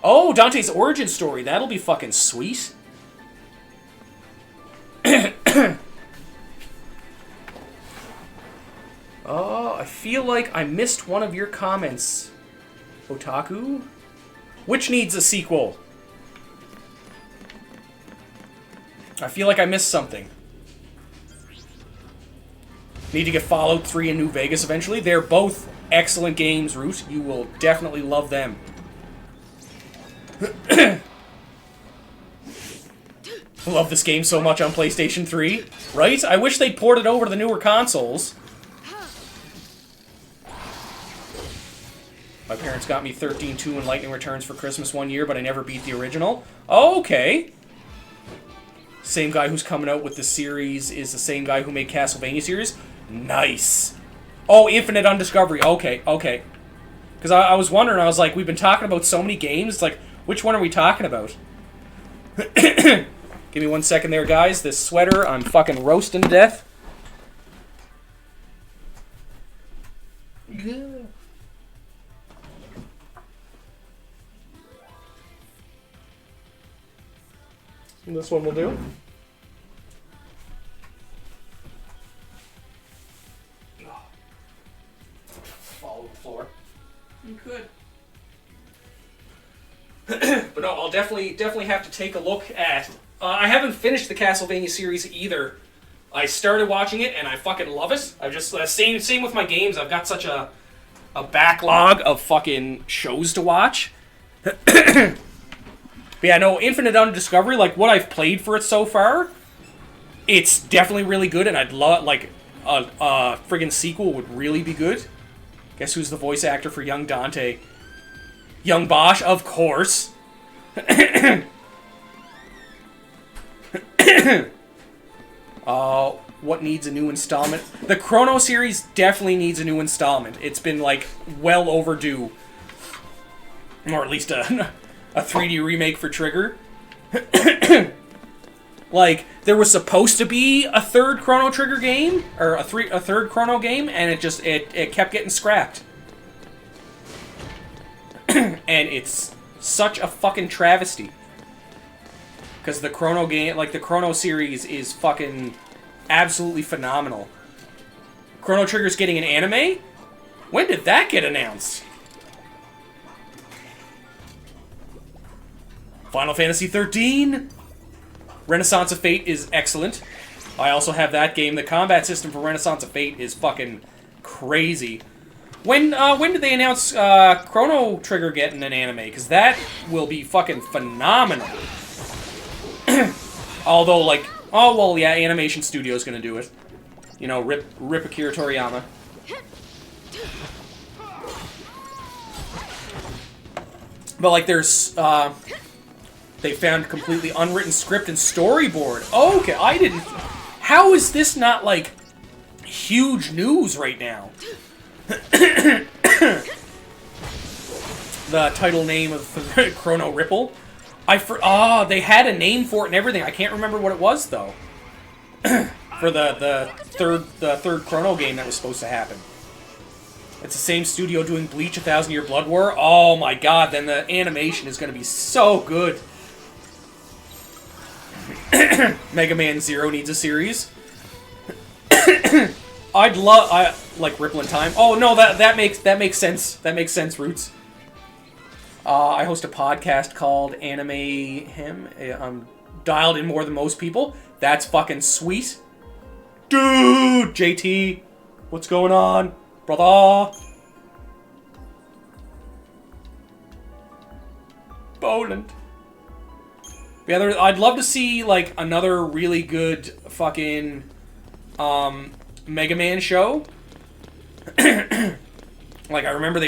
Oh, Dante's origin story. That'll be fucking sweet. Oh, I feel like I missed one of your comments, Otaku. Which needs a sequel? I feel like I missed something. Need to get Fallout 3 and New Vegas eventually. They're both excellent games, Root. You will definitely love them. I love this game so much on PlayStation 3. Right? I wish they'd port it over to the newer consoles. My parents got me 13-2 and Lightning Returns for Christmas one year, but I never beat the original. Oh, okay. Same guy who's coming out with the series is the same guy who made Castlevania series. Nice. Oh, Infinite Undiscovery. Okay, okay. Because I was wondering, I was like, we've been talking about so many games. It's like, which one are we talking about? Give me 1 second there, guys. This sweater, I'm fucking roasting to death. Yeah. This one will do. Fall to the floor. You could. But no, I'll definitely have to take a look at... I haven't finished the Castlevania series either. I started watching it and I fucking love it. I've just... same with my games. I've got such a backlog of fucking shows to watch. But yeah, no, Infinite Undiscovery, like, what I've played for it so far, it's definitely really good, and I'd love, like, a friggin' sequel would really be good. Guess who's the voice actor for young Dante? Young Bosch, of course. What needs a new installment? The Chrono series definitely needs a new installment. It's been, like, well overdue. Or at least a 3D remake for Trigger. Like, there was supposed to be a third Chrono Trigger game, or a third Chrono game, and it kept getting scrapped. And it's such a fucking travesty. Because the Chrono game, like the Chrono series is fucking absolutely phenomenal. Chrono Trigger's getting an anime? When did that get announced? Final Fantasy XIII. Renaissance of Fate is excellent. I also have that game. The combat system for Renaissance of Fate is fucking crazy. When did they announce Chrono Trigger getting an anime? Because that will be fucking phenomenal. Although, like, oh, well, yeah, Animation Studio's gonna do it. You know, rip Akira Toriyama. But, like, there's, they found completely unwritten script and storyboard. Oh, okay, I didn't... How is this not, like, huge news right now? The title name of Chrono Ripple. They had a name for it and everything. I can't remember what it was, though. For the third Chrono game that was supposed to happen. It's the same studio doing Bleach, 1,000 Year Blood War. Oh my god, then the animation is going to be so good. Mega Man Zero needs a series. I like Ripple in Time. Oh no, that makes sense. That makes sense, Roots. I host a podcast called Anime Him. I'm dialed in more than most people. That's fucking sweet. Dude, JT, what's going on, brother? Poland. Yeah, I'd love to see, like, another really good fucking Mega Man show. Like, I remember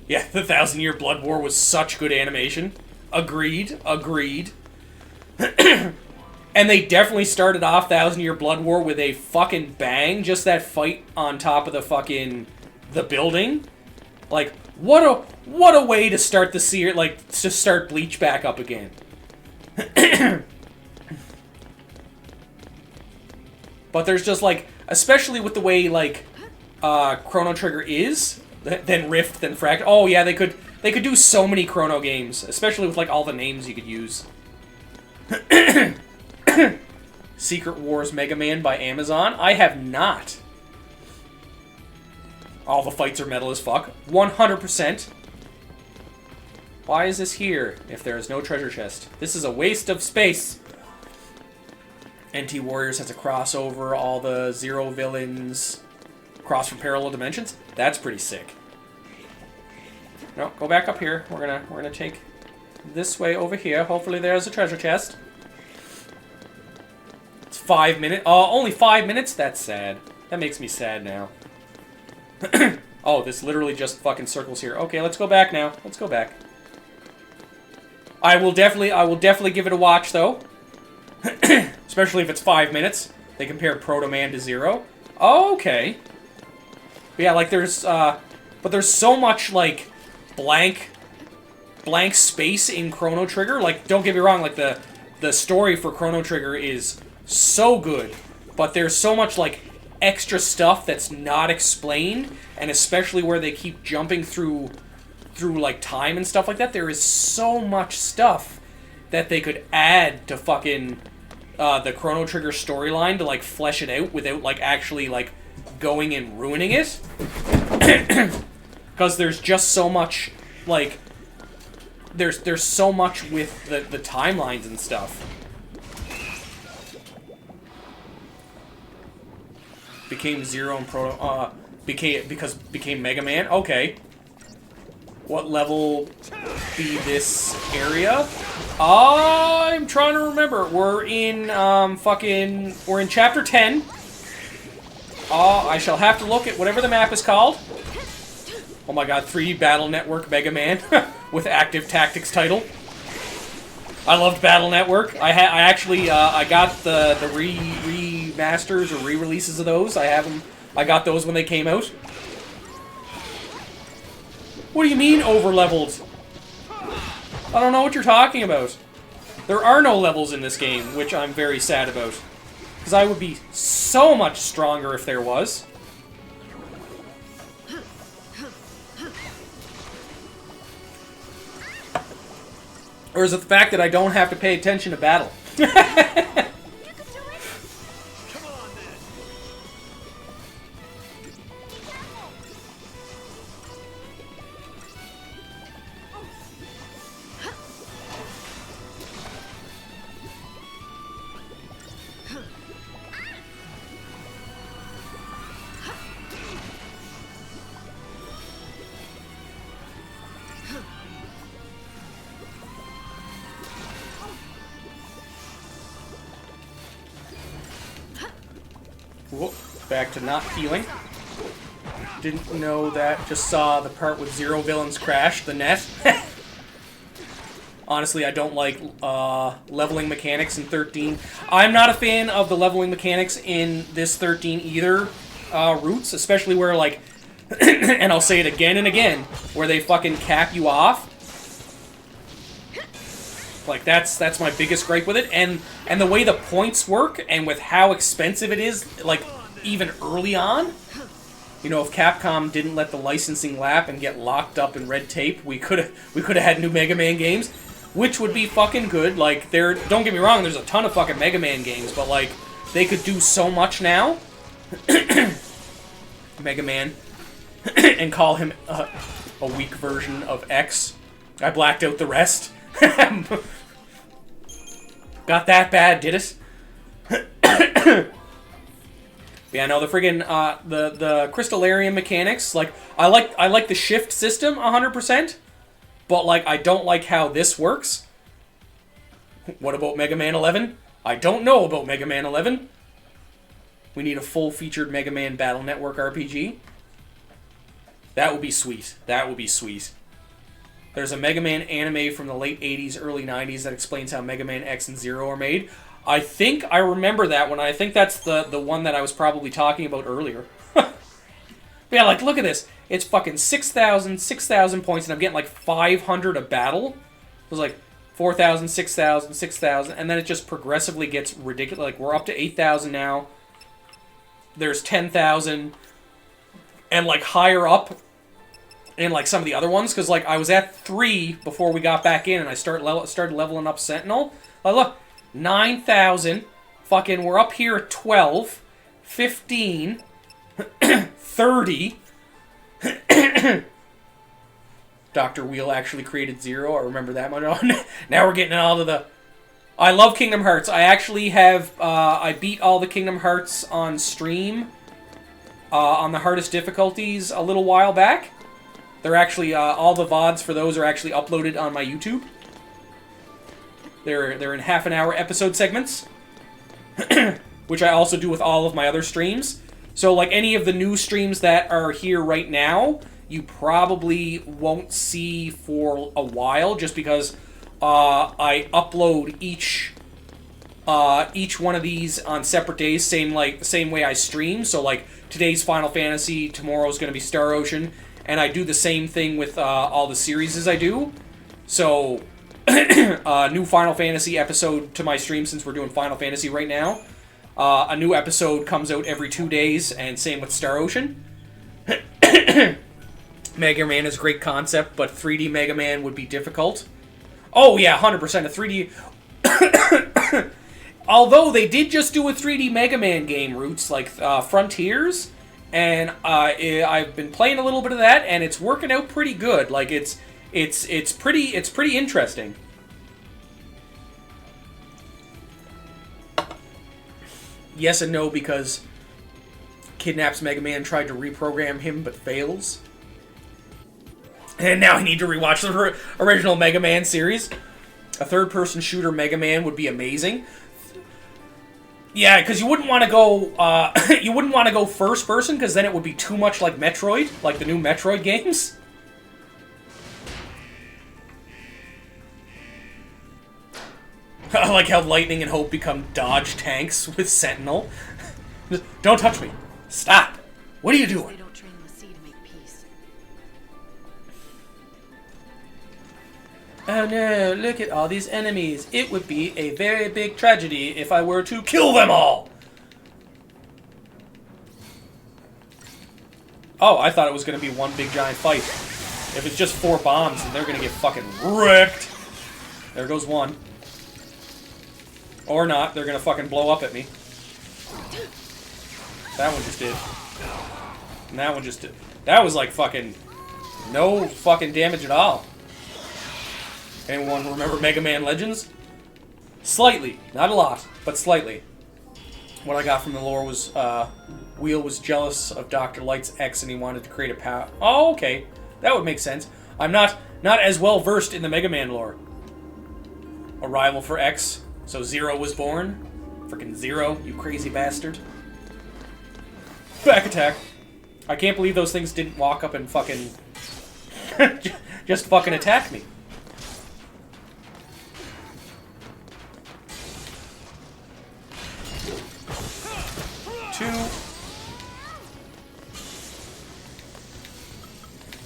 yeah, the 1,000 Year Blood War was such good animation. Agreed. And they definitely started off 1,000 Year Blood War with a fucking bang. Just that fight on top of the building. Like, what a way to start the series, like, to start Bleach back up again. But there's just, like, especially with the way, like, Chrono Trigger is, then Rift, then Fractal. Oh yeah, they could do so many Chrono games, especially with like all the names you could use. Secret Wars Mega Man by Amazon. I have not. All the fights are metal as fuck. 100%. Why is this here if there is no treasure chest? This is a waste of space. NT Warriors has a crossover, all the Zero villains cross from parallel dimensions. That's pretty sick. No, go back up here. We're gonna take this way over here. Hopefully there's a treasure chest. It's 5 minutes. Oh, only 5 minutes? That's sad. That makes me sad now. Oh, this literally just fucking circles here. Okay, let's go back now. Let's go back. I will definitely give it a watch though. Especially if it's 5 minutes. They compared Proto Man to Zero. Oh, okay. But yeah, like there's but there's so much like blank space in Chrono Trigger. Like, don't get me wrong, like the story for Chrono Trigger is so good, but there's so much like extra stuff that's not explained, and especially where they keep jumping through like time and stuff like that. There is so much stuff that they could add to fucking the Chrono Trigger storyline to like flesh it out without like actually like going and ruining it. Because there's just so much like there's so much with the timelines and stuff. Became Zero and Proto became Mega Man. Okay. What level be this area? I'm trying to remember. We're in we're in chapter 10. I shall have to look at whatever the map is called. Oh my god, 3D Battle Network Mega Man with Active Tactics title. I loved Battle Network. I actually I got the remasters or re-releases of those. I have them. I got those when they came out. What do you mean over-leveled? I don't know what you're talking about. There are no levels in this game, which I'm very sad about. Because I would be so much stronger if there was. Or is it the fact that I don't have to pay attention to battle? Whoop, back to not healing. Didn't know that. Just saw the part with Zero villains crash the net. Honestly, I don't like leveling mechanics in 13. I'm not a fan of the leveling mechanics in this 13 either, routes, especially where, like, and I'll say it again and again, where they fucking cap you off. Like, that's my biggest gripe with it, and the way the points work, and with how expensive it is, like, even early on. You know, if Capcom didn't let the licensing lap and get locked up in red tape, we could have had new Mega Man games, which would be fucking good. Like, don't get me wrong, there's a ton of fucking Mega Man games, but, like, they could do so much now. Mega Man. And call him a weak version of X. I blacked out the rest. Got that bad, did it? Yeah, no, the friggin' the Crystallarium mechanics, like, I like the shift system 100%, but, like, I don't like how this works. What about Mega Man 11? I don't know about Mega Man 11. We need a full-featured Mega Man Battle Network RPG. That would be sweet. That would be sweet. There's a Mega Man anime from the late 80s, early 90s that explains how Mega Man X and Zero are made. I think I remember that one. I think that's the one that I was probably talking about earlier. But yeah, like, look at this. It's fucking 6,000 points, and I'm getting like 500 a battle. It was like 4,000, 6,000, 6,000, and then it just progressively gets ridiculous. Like, we're up to 8,000 now. There's 10,000. And, like, higher up, and like some of the other ones, because like I was at 3 before we got back in, and I started leveling up Sentinel. Look, 9,000. Fucking, we're up here at 12, 15, 30. Dr. Wheel actually created 0. I remember that much. Now we're getting all to the... I love Kingdom Hearts. I actually have... I beat all the Kingdom Hearts on stream. On the hardest difficulties a little while back. They're actually... all the VODs for those are actually uploaded on my YouTube. They're in half-an-hour episode segments. Which I also do with all of my other streams. So, like, any of the new streams that are here right now, you probably won't see for a while, just because I upload each one of these on separate days, same way I stream. So, like, today's Final Fantasy, tomorrow's going to be Star Ocean, and I do the same thing with all the series I do. So... new Final Fantasy episode to my stream, since we're doing Final Fantasy right now. A new episode comes out every 2 days, and same with Star Ocean. Mega Man is a great concept, but 3D Mega Man would be difficult. Oh yeah, 100% a 3D... Although they did just do a 3D Mega Man game, Roots, like Frontiers, and I've been playing a little bit of that, and it's working out pretty good. Like, it's pretty interesting. Yes and no, because kidnaps Mega Man, tried to reprogram him but fails. And now I need to rewatch the original Mega Man series. A third-person shooter Mega Man would be amazing. Yeah, because you wouldn't want to go you wouldn't want to go first person, because then it would be too much like Metroid, like the new Metroid games. I like how Lightning and Hope become dodge tanks with Sentinel. Don't touch me. Stop. What are you doing? They don't train the sea to make peace. Oh no, look at all these enemies. It would be a very big tragedy if I were to kill them all. Oh, I thought it was going to be one big giant fight. If it's just 4 bombs, then they're going to get fucking wrecked. There goes one. Or not, they're gonna fucking blow up at me. That one just did. And that one just did. That was like fucking... no fucking damage at all. Anyone remember Mega Man Legends? Slightly. Not a lot, but slightly. What I got from the lore was, Wheel was jealous of Dr. Light's ex and he wanted to create a power... Oh, okay. That would make sense. I'm not as well versed in the Mega Man lore. A rival for X... So Zero was born? Frickin' Zero, you crazy bastard. Back attack. I can't believe those things didn't walk up and fucking... just fucking attack me. Two.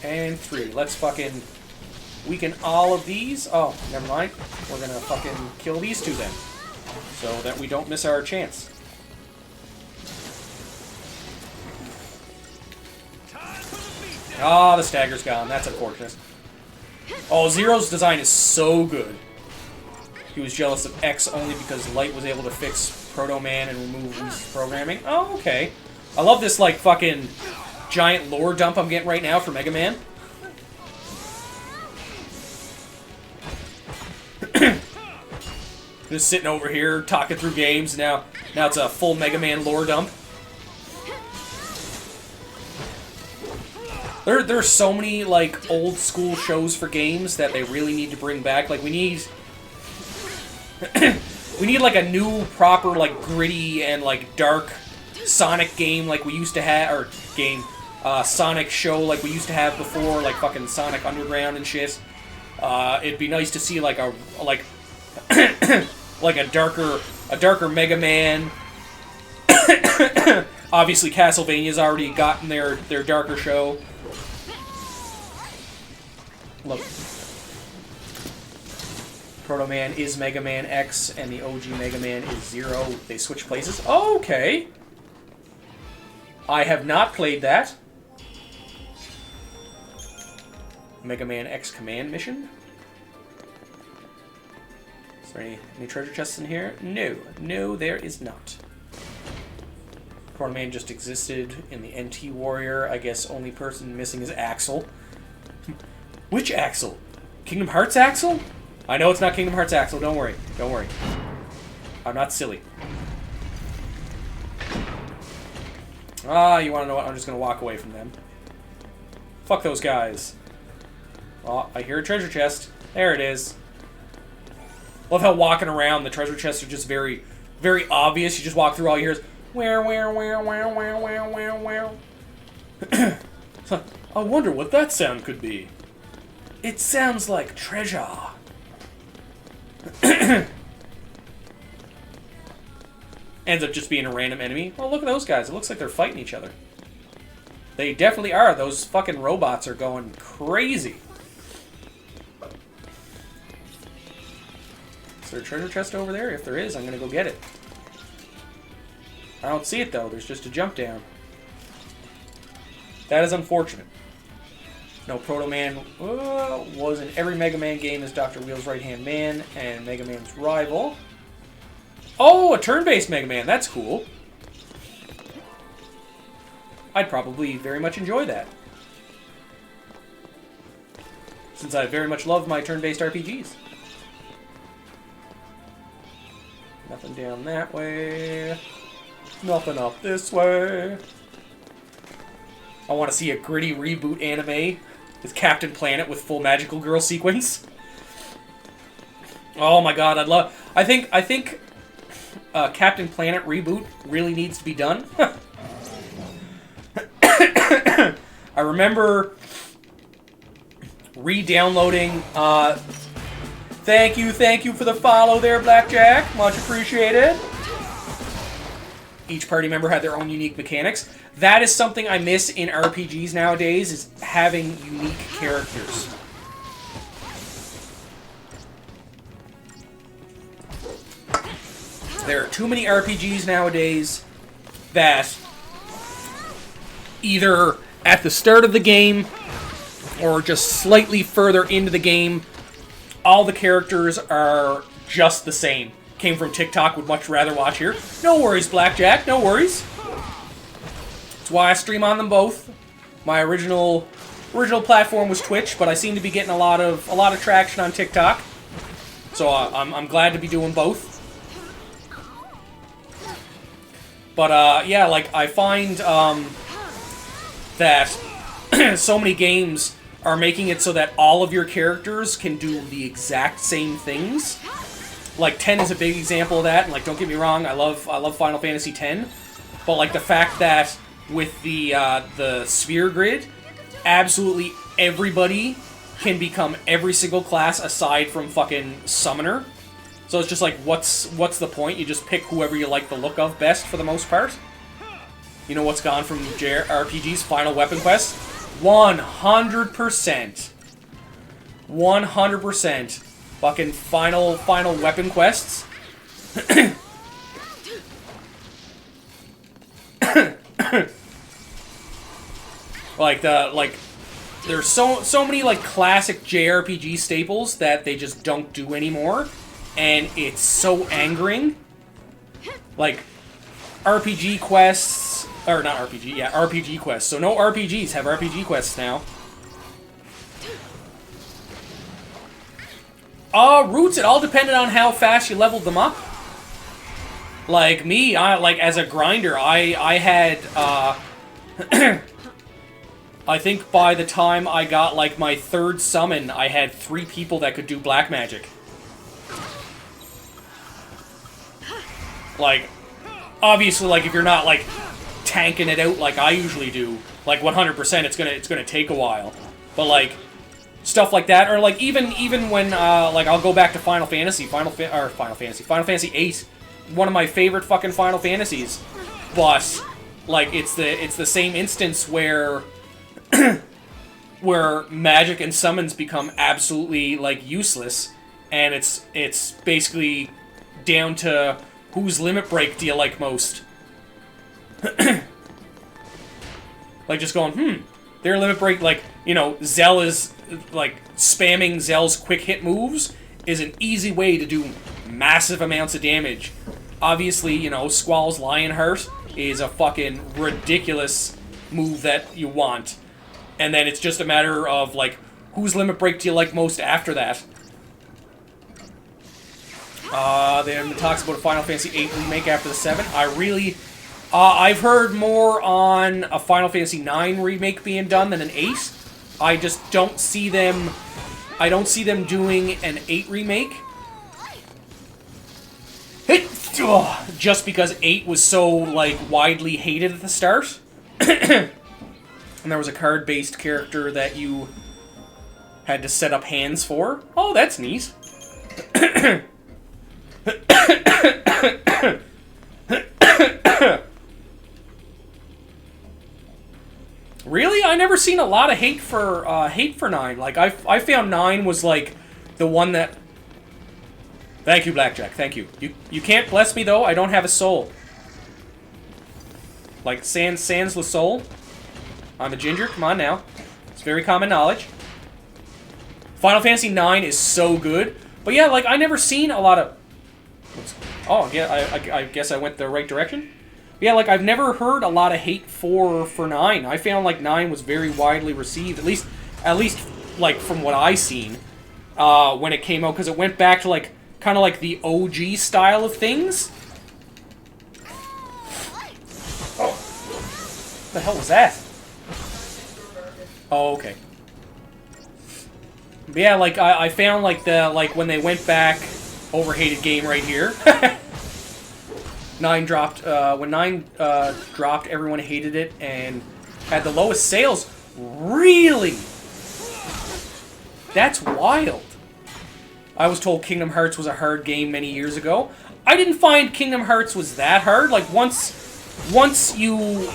And 3. Let's fucking... weaken all of these. Oh, never mind. We're gonna fucking kill these 2 then. So that we don't miss our chance. Ah, the stagger's gone. That's unfortunate. Oh, Zero's design is so good. He was jealous of X only because Light was able to fix Proto Man and remove Whis programming. Oh, okay. I love this, like, fucking giant lore dump I'm getting right now for Mega Man. Just sitting over here, talking through games. Now it's a full Mega Man lore dump. There are so many, like, old school shows for games that they really need to bring back. Like, we need... we need, like, a new, proper, like, gritty and, like, dark Sonic game like we used to have... or game... Sonic show like we used to have before, like fucking Sonic Underground and shit. It'd be nice to see, like, a... like... like a darker Mega Man. Obviously, Castlevania's already gotten their darker show. Look. Proto Man is Mega Man X, and the OG Mega Man is Zero. They switch places. Oh, okay. I have not played that. Mega Man X Command mission. Is there any treasure chests in here? No. No, there is not. Proto Man just existed in the NT Warrior. I guess only person missing is Axel. Which Axel? Kingdom Hearts Axel? I know it's not Kingdom Hearts Axel. Don't worry. Don't worry. I'm not silly. Ah, you want to know what? I'm just going to walk away from them. Fuck those guys. Oh, I hear a treasure chest. There it is. Love how walking around, the treasure chests are just very, very obvious. You just walk through, all you hear is where. I wonder what that sound could be. It sounds like treasure. Ends up just being a random enemy. Oh, look at those guys. It looks like they're fighting each other. They definitely are. Those fucking robots are going crazy. Is there a treasure chest over there? If there is, I'm gonna go get it. I don't see it though. There's just a jump down. That is unfortunate. No, Proto Man was in every Mega Man game as Dr. Wheel's right-hand man and Mega Man's rival. Oh, a turn-based Mega Man. That's cool. I'd probably very much enjoy that. Since I very much love my turn-based RPGs. Nothing down that way. Nothing up this way. I want to see a gritty reboot anime with Captain Planet with full magical girl sequence. Oh my god, I'd love... I think Captain Planet reboot really needs to be done. I remember re-downloading... Thank you for the follow there, Blackjack. Much appreciated. Each party member had their own unique mechanics. That is something I miss in RPGs nowadays, is having unique characters. There are too many RPGs nowadays that either at the start of the game or just slightly further into the game, all the characters are just the same. Came from TikTok, would much rather watch here. No worries, Blackjack, no worries. That's why I stream on them both. My original platform was Twitch, but I seem to be getting a lot of traction on TikTok. So I'm glad to be doing both. But yeah, like I find that so many games are making it so that all of your characters can do the exact same things. Like 10 is a big example of that, and like don't get me wrong, I love Final Fantasy X, but like the fact that with the sphere grid, absolutely everybody can become every single class aside from fucking Summoner. So it's just like, what's the point? You just pick whoever you like the look of best for the most part. You know what's gone from JRPGs? Final Weapon Quest? 100%. 100%. Fucking final Weapon Quests. There's so many like classic JRPG staples that they just don't do anymore, and it's so angering. Like RPG quests, or not RPG, yeah, RPG quests. So no RPGs have RPG quests now. Roots, it all depended on how fast you leveled them up. Like me, as a grinder, I had, I think by the time I got, like, my 3rd summon, I had 3 people that could do black magic. Like, obviously, like, if you're not, like, tanking it out like I usually do, like, 100%, it's gonna take a while. But, like, stuff like that, or, like, even when, like, I'll go back to Final Fantasy VIII, one of my favorite fucking Final Fantasies, but, like, it's the same instance where where magic and summons become absolutely, like, useless, and it's basically down to whose limit break do you like most. Like, just going, their limit break, like, you know, Zell is spamming Zell's quick hit moves is an easy way to do massive amounts of damage. Obviously, you know, Squall's Lionheart is a fucking ridiculous move that you want. And then it's just a matter of, like, whose Limit Break do you like most after that? Then it talks about a Final Fantasy VIII remake after the 7. I've heard more on a Final Fantasy IX remake being done than an 8. I just don't see them... I don't see them doing an 8 remake. Just because 8 was so, like, widely hated at the start. And there was a card-based character that you had to set up hands for. Oh, that's neat. Really? I never seen a lot of hate for 9. Like, I found 9 was, like, the one that... Thank you, Blackjack. Thank you. You can't bless me, though. I don't have a soul. Like, sans le soul. I'm a ginger. Come on, now. It's very common knowledge. Final Fantasy 9 is so good. But, yeah, like, I never seen a lot of... Oh, yeah, I guess I went the right direction? Yeah, like, I've never heard a lot of hate for 9. I found, like, 9 was very widely received, at least, like, from what I seen, when it came out, because it went back to, like, kind of like the OG style of things. Oh. What the hell was that? Oh, okay. But yeah, like, I found, like, when they went back, overhated game right here. 9 dropped, when 9 dropped, everyone hated it and had the lowest sales. Really? That's wild. I was told Kingdom Hearts was a hard game many years ago. I didn't find Kingdom Hearts was that hard. Like, once you,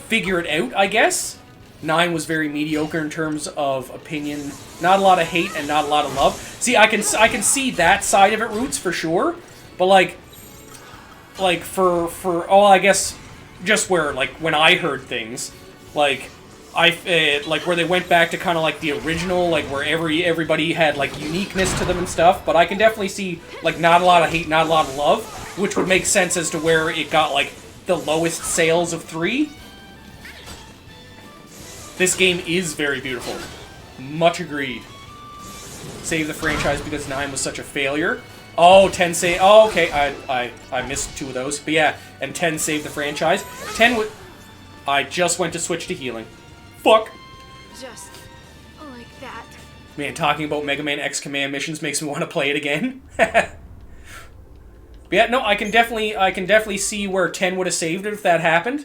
figure it out, I guess. 9 was very mediocre in terms of opinion. Not a lot of hate and not a lot of love. See, I can see that side of it, Roots, for sure. But, like for I guess just where, like, when I heard things, like like where they went back to kind of like the original, like where everybody had like uniqueness to them and stuff. But I can definitely see like not a lot of hate, not a lot of love, which would make sense as to where it got like the lowest sales of 3. This game is very beautiful. Much agreed. Save the franchise because 9 was such a failure. Oh, 10 save. Oh, okay. I missed 2 of those. But yeah, and 10 saved the franchise. 10 would. I just went to switch to healing. Fuck. Just like that. Man, talking about Mega Man X Command missions makes me want to play it again. But yeah, no, I can definitely see where 10 would have saved it if that happened.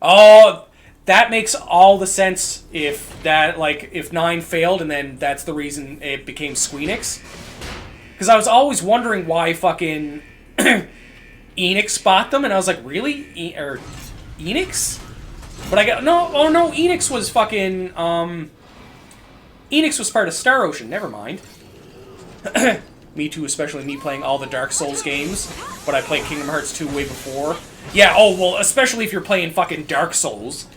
Oh, that makes all the sense if 9 failed and then that's the reason it became Squeenix. Because I was always wondering why fucking Enix bought them, and I was like, really? Enix? But I got... No, oh no, Enix was fucking... Enix was part of Star Ocean, never mind. Me too, especially me playing all the Dark Souls games, but I played Kingdom Hearts 2 way before. Yeah, oh, well, especially if you're playing fucking Dark Souls.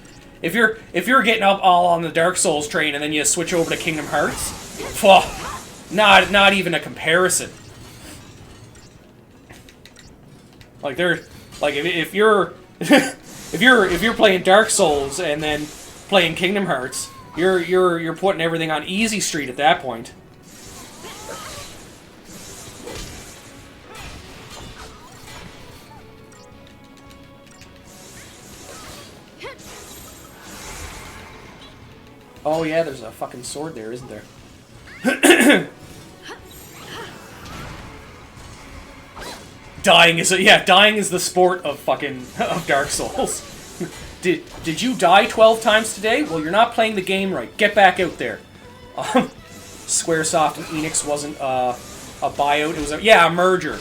If you're getting up all on the Dark Souls train and then you switch over to Kingdom Hearts, not even a comparison. Like if you're if you're playing Dark Souls and then playing Kingdom Hearts, you're putting everything on easy street at that point. Oh yeah, there's a fucking sword there, isn't there? Dying is the sport of fucking of Dark Souls. Did you die 12 times today? Well, you're not playing the game right. Get back out there. Squaresoft and Enix wasn't a buyout. It was a merger.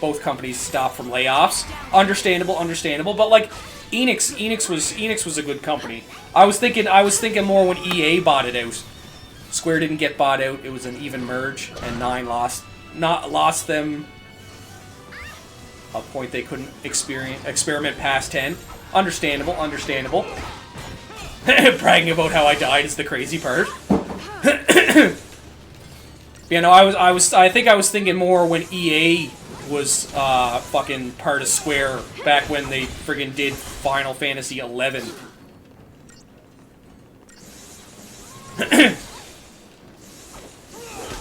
Both companies stopped from layoffs. Understandable. But like Enix was a good company. I was thinking more when EA bought it out. Square didn't get bought out. It was an even merge, and 9 lost them a point they couldn't experiment past 10. Understandable. Bragging about how I died is the crazy part. You know, I think I was thinking more when EA was fucking part of Square back when they friggin' did Final Fantasy 11.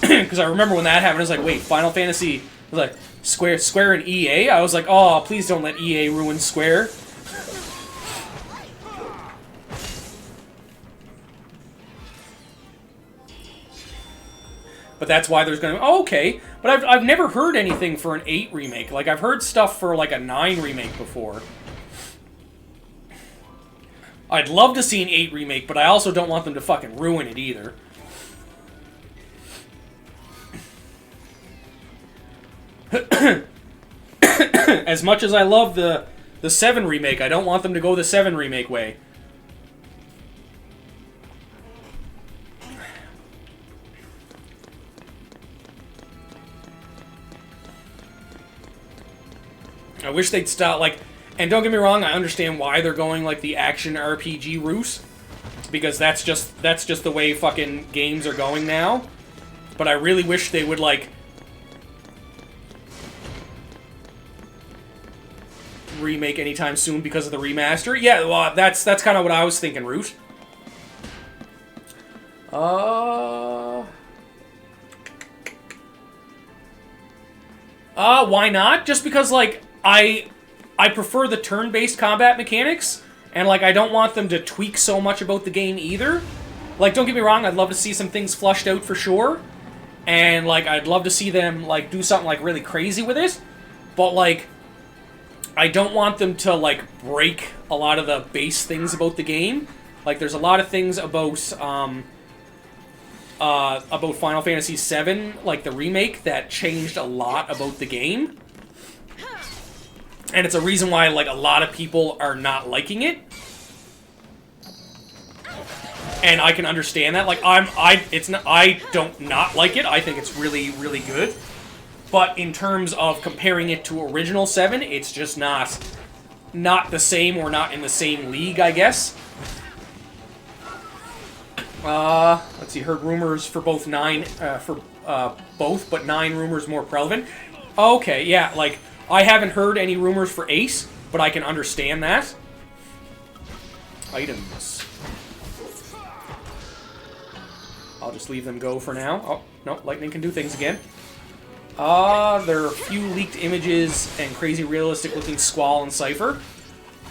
Because I remember when that happened, I was like, wait, Final Fantasy, I was like, Square and EA? I was like, oh, please don't let EA ruin Square. But that's why there's gonna... Oh, okay. But I've never heard anything for an 8 remake. Like, I've heard stuff for, like, a 9 remake before. I'd love to see an 8 remake, but I also don't want them to fucking ruin it either. As much as I love the 7 remake, I don't want them to go the 7 remake way. I wish they'd stop, like... And don't get me wrong, I understand why they're going, like, the action RPG route. Because that's just the way fucking games are going now. But I really wish they would, like... remake anytime soon because of the remaster. Yeah, well, that's kind of what I was thinking, Root. Why not? Just because, like, I prefer the turn-based combat mechanics, and, like, I don't want them to tweak so much about the game either. Like, don't get me wrong, I'd love to see some things flushed out for sure, and, like, I'd love to see them, like, do something, like, really crazy with it, but, like, I don't want them to, like, break a lot of the base things about the game. Like, there's a lot of things about Final Fantasy VII, like the remake, that changed a lot about the game. And it's a reason why, like, a lot of people are not liking it. And I can understand that. Like, I don't not like it. I think it's really, really good. But in terms of comparing it to original 7, it's just not the same, or not in the same league, I guess. Let's see, heard rumors for both 9, both, but 9 rumors more relevant. Okay, yeah, like, I haven't heard any rumors for Ace, but I can understand that. Items. I'll just leave them go for now. Oh, no, lightning can do things again. There are a few leaked images and crazy realistic looking Squall and Cypher.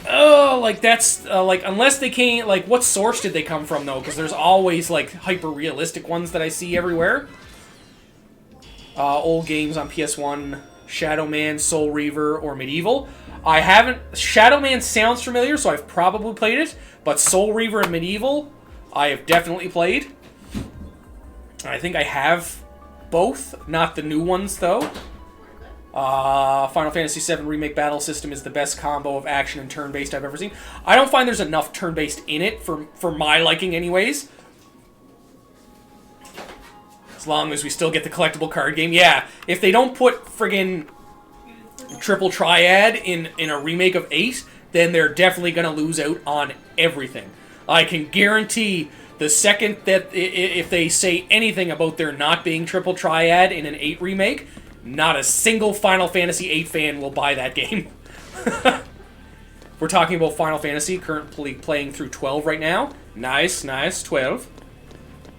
Oh, like, that's, like, unless they came, like, what source did they come from, though? Because there's always, like, hyper-realistic ones that I see everywhere. Old games on PS1, Shadow Man, Soul Reaver, or Medieval. I haven't... Shadow Man sounds familiar, so I've probably played it, but Soul Reaver and Medieval, I have definitely played. I think I have both, not the new ones, though. Final Fantasy VII Remake battle system is the best combo of action and turn-based I've ever seen. I don't find there's enough turn-based in it, for my liking anyways. As long as we still get the collectible card game. Yeah, if they don't put friggin' Triple Triad in a remake of 8, then they're definitely gonna lose out on everything. I can guarantee the second that if they say anything about there not being Triple Triad in an 8 remake, not a single Final Fantasy VIII fan will buy that game. We're talking about Final Fantasy, currently playing through 12 right now. Nice, nice, 12.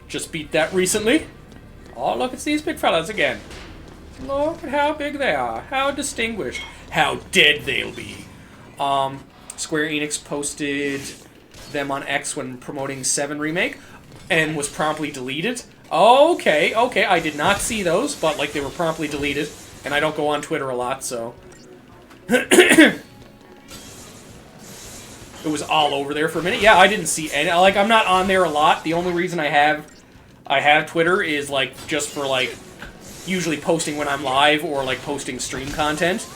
Just beat that recently. Oh, look, it's these big fellas again. Look at how big they are. How distinguished. How dead they'll be. Square Enix posted them on X when promoting 7 Remake, and was promptly deleted. Okay, I did not see those, but, like, they were promptly deleted, and I don't go on Twitter a lot, so... It was all over there for a minute. Yeah, I didn't see any... Like, I'm not on there a lot. The only reason I have Twitter is, like, just for, like, usually posting when I'm live, or, like, posting stream content.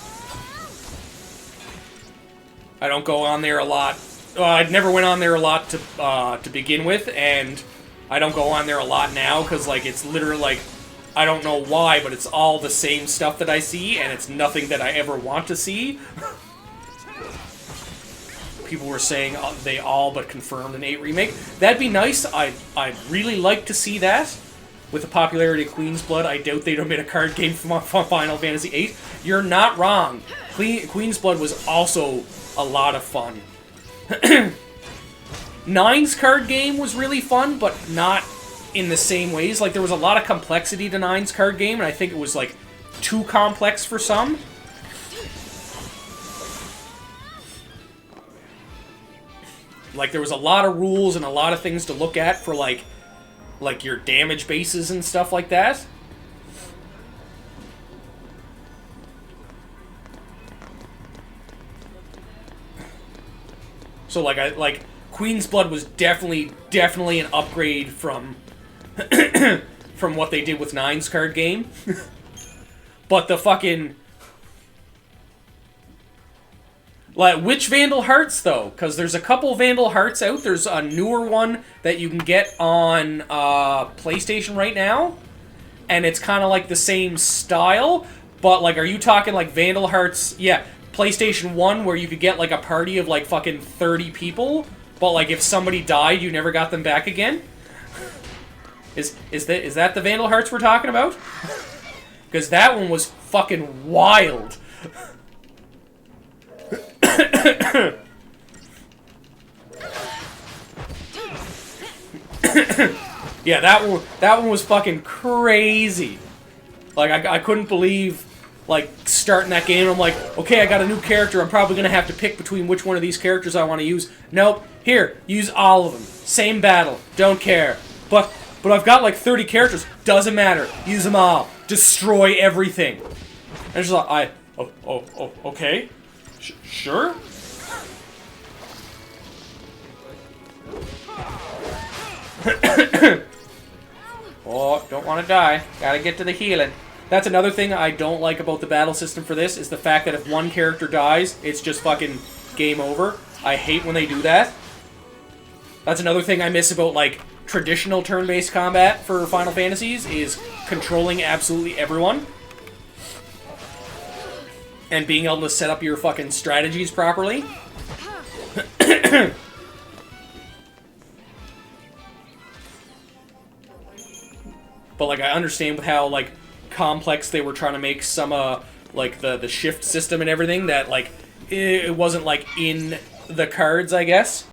I don't go on there a lot. I never went on there a lot to begin with, and I don't go on there a lot now, because, like, it's literally, like, I don't know why, but it's all the same stuff that I see, and it's nothing that I ever want to see. people were saying they all but confirmed an 8 remake. That'd be nice. I'd really like to see that. With the popularity of Queen's Blood, I doubt they'd have made a card game from Final Fantasy VIII. You're not wrong. Queen's Blood was also a lot of fun. Nine's card game was really fun, but not in the same ways. Like, there was a lot of complexity to Nine's card game, and I think it was, like, too complex for some. Like, there was a lot of rules and a lot of things to look at for, like your damage bases and stuff like that. So, like, Queen's Blood was definitely an upgrade from from what they did with Nine's card game. But the fucking... Like, which Vandal Hearts, though? Because there's a couple Vandal Hearts out. There's a newer one that you can get on PlayStation right now. And it's kind of like the same style. But, like, are you talking, like, Vandal Hearts... Yeah, PlayStation 1, where you could get, like, a party of, like, fucking 30 people. But, like, if somebody died, you never got them back again? Is that the Vandal Hearts we're talking about? Because that one was fucking wild. Yeah, that one was fucking crazy. Like, I couldn't believe, like, starting that game, I'm like, okay, I got a new character, I'm probably gonna have to pick between which one of these characters I want to use. Nope, here, use all of them. Same battle, don't care. But I've got like 30 characters, doesn't matter. Use them all. Destroy everything. And it's just like, okay. Sure? Oh, don't want to die. Gotta get to the healing. That's another thing I don't like about the battle system for this, is the fact that if one character dies, it's just fucking game over. I hate when they do that. That's another thing I miss about, like, traditional turn-based combat for Final Fantasies, is controlling absolutely everyone. And being able to set up your fucking strategies properly. But, like, I understand with how, like, complex they were trying to make some, like, the shift system and everything, that, like, it wasn't, like, in the cards, I guess.